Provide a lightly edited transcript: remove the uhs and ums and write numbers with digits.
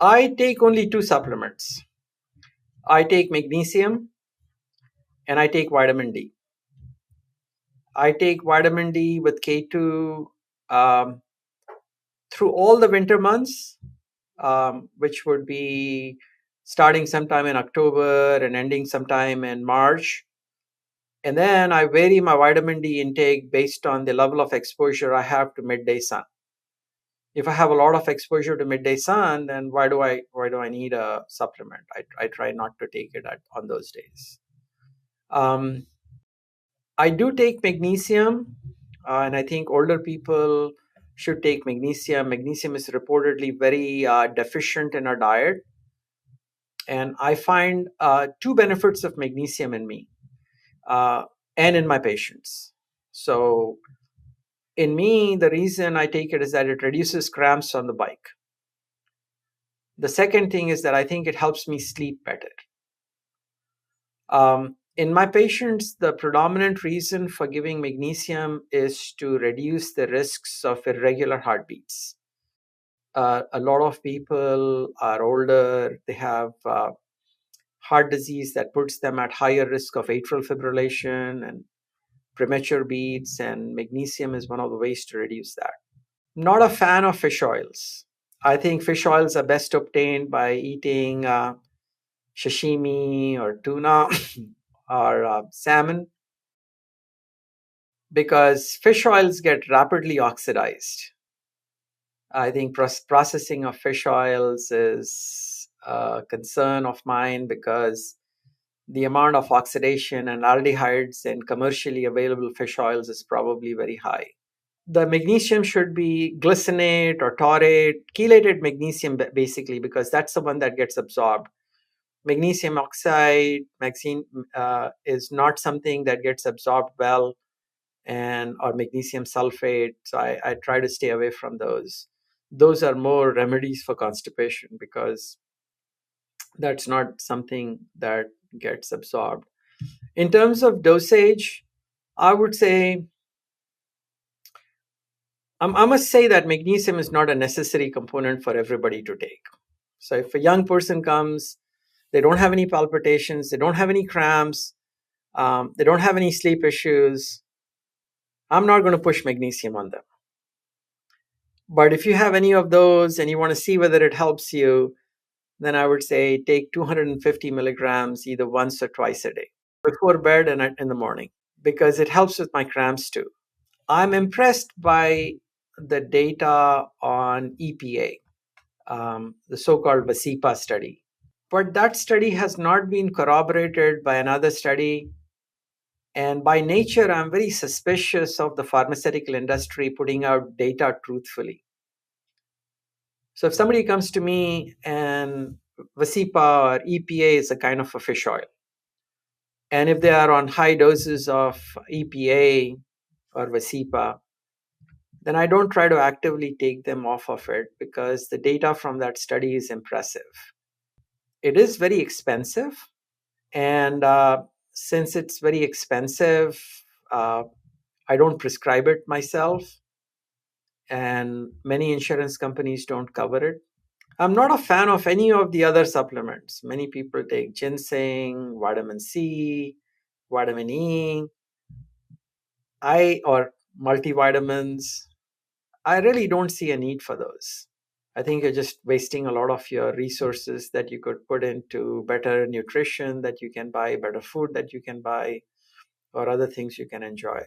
I take only two supplements. I take magnesium and I take vitamin D. I take vitamin D with K2 um, through all the winter months, which would be starting sometime in October and ending sometime in March. And then I vary my vitamin D intake based on the level of exposure I have to midday sun. If I have a lot of exposure to midday sun, then why do I need a supplement? I try not to take it on those days. I do take magnesium, and I think older people should take magnesium. Magnesium is reportedly very deficient in our diet. And I find two benefits of magnesium in me and in my patients. So, in me, the reason I take it is that it reduces cramps on the bike. The second thing is that I think it helps me sleep better. In my patients, the predominant reason for giving magnesium is to reduce the risks of irregular heartbeats. A lot of people are older, they have heart disease that puts them at higher risk of atrial fibrillation and premature beats, and magnesium is one of the ways to reduce that. Not a fan of fish oils. I think fish oils are best obtained by eating sashimi or tuna or salmon, because fish oils get rapidly oxidized. I think processing of fish oils is a concern of mine because the amount of oxidation and aldehydes in commercially available fish oils is probably very high. The magnesium should be glycinate or taurate, chelated magnesium basically, because that's the one that gets absorbed. Magnesium oxide is not something that gets absorbed well, and or magnesium sulfate. So I try to stay away from those. Those are more remedies for constipation because that's not something that gets absorbed. In terms of dosage, I would say I must say that magnesium is not a necessary component for everybody to take. So if a young person comes, they don't have any palpitations, they don't have any cramps, they don't have any sleep issues, I'm not going to push magnesium on them. But if you have any of those and you want to see whether it helps you, then I would say take 250 milligrams either once or twice a day, before bed and in the morning, because it helps with my cramps too. I'm impressed by the data on EPA, the so-called VASIPA study. But that study has not been corroborated by another study. And by nature, I'm very suspicious of the pharmaceutical industry putting out data truthfully. So if somebody comes to me and VASIPA or EPA is a kind of a fish oil, and if they are on high doses of EPA or VASIPA, then I don't try to actively take them off of it because the data from that study is impressive. It is very expensive, and since it's very expensive, I don't prescribe it myself, and many insurance companies don't cover it. I'm not a fan of any of the other supplements. Many people take ginseng, vitamin C, vitamin E, or multivitamins. I really don't see a need for those. I think you're just wasting a lot of your resources that you could put into better nutrition that you can buy, better food that you can buy, or other things you can enjoy.